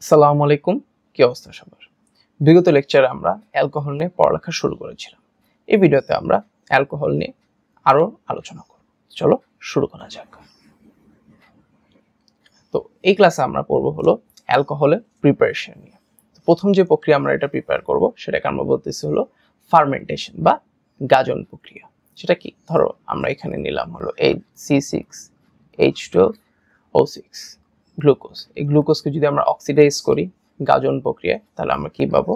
আসসালামু আলাইকুম, কি অবস্থা সবার? বিগত লেকচারে আমরা অ্যালকোহল নিয়ে পড়ালেখা শুরু করেছিলাম। এই ভিডিওতে আমরা অ্যালকোহল নিয়ে আরো আলোচনা করব। চলো শুরু করা যাক। তো এই ক্লাসে আমরা পড়বো হলো অ্যালকোহলের প্রিপারেশন নিয়ে। প্রথম যে প্রক্রিয়া আমরা এটা প্রিপেয়ার করব সেটাকে আমরা বলতেছি হলো ফার্মেন্টেশন বা গাজন প্রক্রিয়া। সেটা কি? ধরো আমরা এখানে নিলাম হলো C6H12O6 গ্লুকোজ। এই গ্লুকোজকে যদি আমরা অক্সিডাইজ করি গাজন প্রক্রিয়ায়, তাহলে আমরা কি পাবো?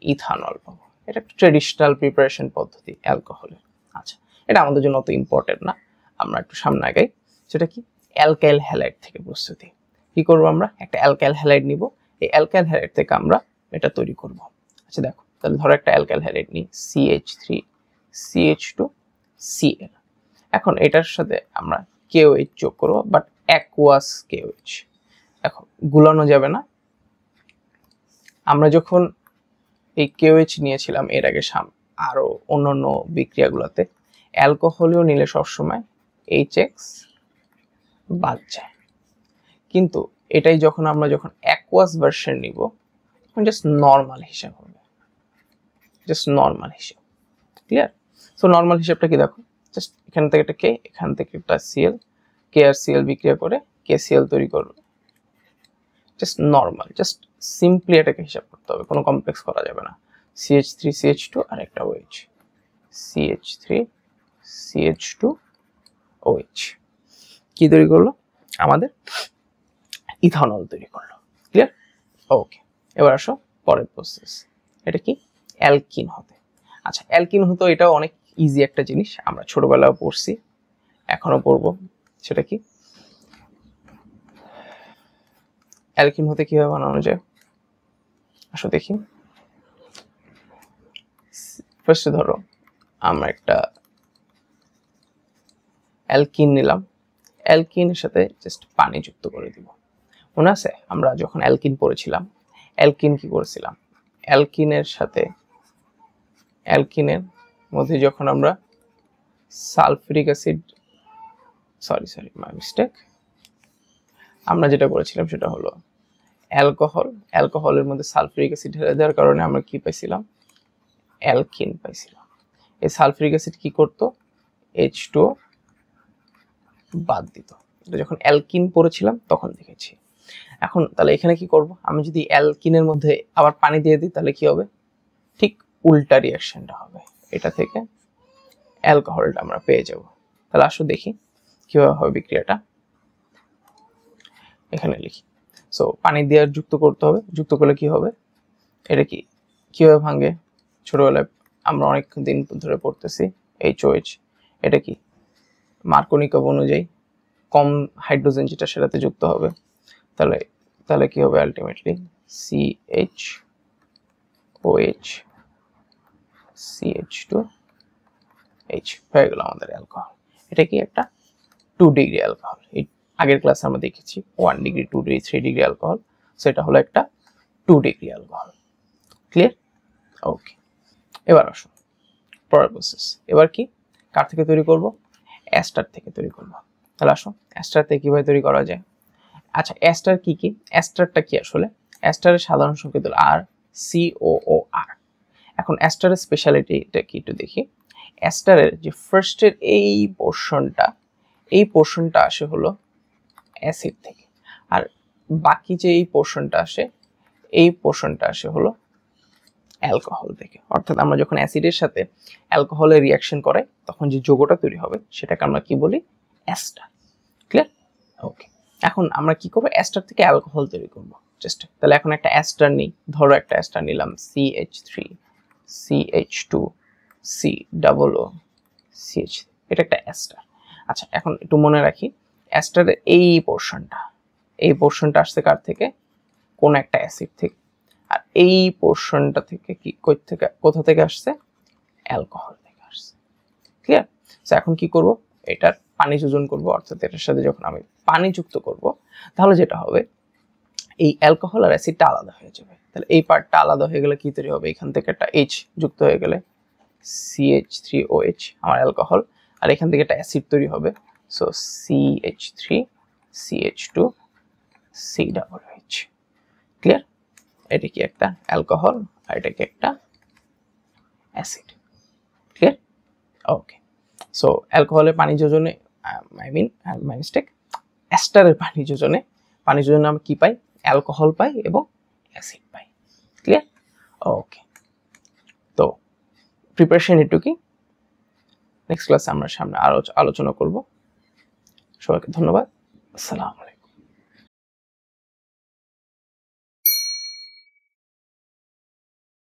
ইথানল পাবো। এটা একটা ট্রেডিশনাল প্রিপারেশন পদ্ধতি অ্যালকোহলের। আচ্ছা, এটা আমাদের জন্য অত ইম্পর্টেন্ট না, আমরা একটু সামনে আগাই। সেটা কি? অ্যালকাইল হ্যালাইড থেকে প্রস্তুতি। কি করবো? আমরা একটা অ্যালকাইল হ্যালাইড নিব, এই অ্যালকাইল হ্যালাইড থেকে আমরা এটা তৈরি করব। আচ্ছা দেখো, তাহলে ধরো একটা অ্যালকাইল হ্যালাইড নিই, CH3CH2Cl। এখন এটার সাথে আমরা KOH যোগ করবো, বাট অ্যাকুয়াস KOH। এখন গুলানো যাবে না। আমরা যখন এই KOH নিয়েছিলাম এর আগে আরো অন্যান্য বিক্রিয়াগুলোতে, অ্যালকোহলও নিলে সবসময় HX বাদ যায়, কিন্তু এটাই যখন আমরা অ্যাকুয়াস ভার্সন নিব তখন জাস্ট নর্মাল হিসাব হবে, জাস্ট নর্মাল হিসাব। ক্লিয়ার? সো নর্মাল হিসাবটা কি? দেখো, জাস্ট এখান থেকে একটা কে, এখান থেকে একটা Cl, কে আর Cl বিক্রিয়া করে KCl তৈরি করবে। জাস্ট নর্মাল, জাস্ট সিম্পলি এটাকে হিসাব করতে হবে, কোনো কমপ্লেক্স করা যাবে না। CH3CH2 আর একটা OH, CH3CH2OH কি তৈরি করলো? আমাদের ইথানল তৈরি করলো। ক্লিয়ার? ওকে, এবার আসো পরের প্রসেস। এটা কি? অ্যালকিন হতে। আচ্ছা, অ্যালকিন হতো, এটাও অনেক ইজি একটা জিনিস, আমরা ছোটবেলায় পড়ছি, এখনো পড়বো। সেটা কি? অ্যালকিন হতে কিভাবে বানানো যায়? আসো দেখি। ফার্স্টে ধরো আমরা একটা অ্যালকিন নিলাম, অ্যালকিনের সাথে জাস্ট পানি যুক্ত করে দিব। মনে আছে আমরা যখন অ্যালকিন পড়েছিলাম, অ্যালকিন কি করেছিলাম? অ্যালকিনের মধ্যে যখন আমরা সালফিউরিক অ্যাসিড, মাই মিস্টেক, আমরা যেটা করেছিলাম সেটা হলো অ্যালকোহলের মধ্যে সালফিউরিক অ্যাসিড ঢেলে দেওয়ার কারণে আমরা কি পাইছিলাম? অ্যালকিন পাইছিলাম। এই সালফিউরিক অ্যাসিড কি করতো? H2O বাদ দিত। এটা যখন অ্যালকিন পড়েছিলাম তখন দেখেছি। এখন তাহলে এখানে কি করব? আমি যদি অ্যালকিনের মধ্যে আবার পানি দিয়ে দিই তাহলে কি হবে? ঠিক উল্টা রিঅ্যাকশনটা হবে, এটা থেকে অ্যালকোহলটা আমরা পেয়ে যাব। তাহলে আসো দেখি কিভাবে হবে বিক্রিয়াটা। এখানে লিখি, সো পানি দিয়ে যুক্ত করতে হবে। যুক্ত করলে কি হবে? এটা কি কিভাবে ভাঙে? ছোটবেলায় আমরা অনেক দিন ধরে পড়তেছি HOH। এটা কি? মার্কোনিকভ অনুযায়ী কম হাইড্রোজেন যেটা সেটাতে যুক্ত হবে। তাহলে কি হবে? আলটিমেটলি CHOH CH2H হয়ে গেল আমাদের অ্যালকোহল। এটা কি? একটা 2 ডিগ্রি অ্যালকোহল। এই আগের ক্লাসে আমরা দেখেছি 1 ডিগ্রি, 2 ডিগ্রি, 3 ডিগ্রি অ্যালকোহল। সেটা হলো একটা 2 ডিগ্রি অ্যালকোহল। ক্লিয়ার? ওকে, এবার আসো পরের প্রসেস। এবার কি? কার থেকে তৈরি করব? অ্যাস্টার থেকে তৈরি করব। তাহলে আসো অ্যাস্টার থেকে কিভাবে তৈরি করা যায়। আচ্ছা, অ্যাস্টার কি? অ্যাস্টারটা কি আসলে? অ্যাস্টারের সাধারণ সংকেত হলো RCOOR। এখন অ্যাস্টারের স্পেশালিটিটা কি একটু দেখি। অ্যাস্টারের যে ফার্স্টের এই পোর্শনটা আসে হলো অ্যাসিড থেকে, আর বাকি যে এই পোর্শনটা আসে হলো অ্যালকোহল থেকে। অর্থাৎ আমরা যখন অ্যাসিডের সাথে অ্যালকোহলের রিঅ্যাকশন করে তখন যে যৌগটা তৈরি হবে সেটাকে আমরা কি বলি? অ্যাস্টার। ক্লিয়ার? ওকে, এখন আমরা কি করবো? অ্যাস্টার থেকে অ্যালকোহল তৈরি করবো জাস্ট। তাহলে এখন একটা অ্যাস্টার নিই, ধরো একটা অ্যাস্টার নিলাম CH3CH2COOCH, এটা একটা অ্যাস্টার। আচ্ছা, এখন একটু মনে রাখি, অ্যাস্টারের এই পোর্শনটা আসছে কার থেকে? কোন একটা অ্যাসিড থেকে, আর এই পোর্শনটা থেকে কি কোথা থেকে আসছে? অ্যালকোহল থেকে আসছে। ক্লিয়ার? সো এখন কি করব? এটার পানি যোজন করব, অর্থাৎ এটার সাথে যখন আমি পানি যুক্ত করব তাহলে যেটা হবে, এই অ্যালকোহল আর অ্যাসিডটা আলাদা হয়ে যাবে। তাহলে এই পার্টটা আলাদা হয়ে গেলে কি তৈরি হবে? এখান থেকে একটা H যুক্ত হয়ে গেলে CH3OH আমার অ্যালকোহল, আর এখান থেকে একটা অ্যাসিড তৈরি হবে, সো CH3CH2COOH। ক্লিয়ার? এটা কি একটা অ্যালকোহল আর এটা কি একটা অ্যাসিড। ক্লিয়ার? ওকে, সো অ্যালকোহলের পানি যোজনে মাই মিস্টেক, অ্যাস্টারের পানি যোজনে আমরা কি পাই? অ্যালকোহল পাই এবং অ্যাসিড পাই। ক্লিয়ার? ওকে, তো প্রিপারেশন এটুকুই। নেক্সট ক্লাসে আমরা সামনে আরো আলোচনা করব। সবাইকে ধন্যবাদ। আসসালামু আলাইকুম।